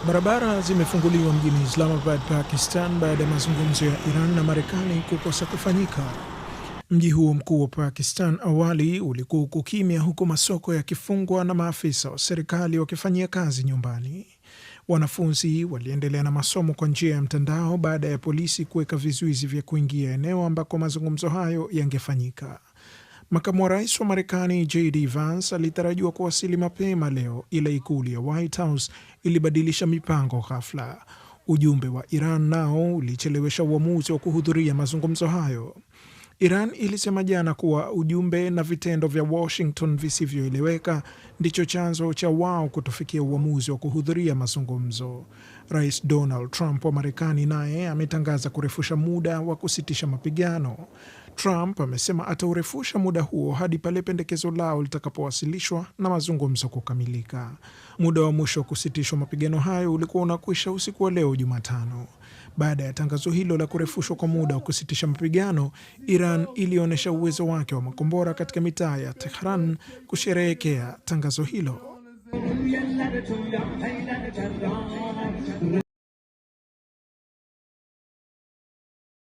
Barabara zimefunguliwa mjini Islamabad, Pakistan baada ya mazungumzo ya Iran na Marekani kukosa kufanyika. Mji huo mkuu wa Pakistan awali ulikuwa uko kimya, huku masoko yakifungwa na maafisa wa serikali wakifanyia kazi nyumbani. Wanafunzi waliendelea na masomo kwa njia ya mtandao baada ya polisi kuweka vizuizi vya kuingia eneo ambako mazungumzo hayo yangefanyika. Makamu wa rais wa Marekani JD Vance alitarajiwa kuwasili mapema leo, ila ikulu ya White House ilibadilisha mipango ghafla. Ujumbe wa Iran nao ulichelewesha uamuzi wa kuhudhuria mazungumzo hayo. Iran ilisema jana kuwa ujumbe na vitendo vya Washington visivyoeleweka ndicho chanzo cha wao kutofikia uamuzi wa kuhudhuria mazungumzo. Rais Donald Trump wa Marekani naye ametangaza kurefusha muda wa kusitisha mapigano. Trump amesema ataurefusha muda huo hadi pale pendekezo lao litakapowasilishwa na mazungumzo kukamilika. Muda wa mwisho wa kusitishwa mapigano hayo ulikuwa unakwisha usiku wa leo Jumatano. Baada ya tangazo hilo la kurefushwa kwa muda wa kusitisha mapigano, Iran ilionyesha uwezo wake wa makombora katika mitaa ya Tehran kusherehekea tangazo hilo.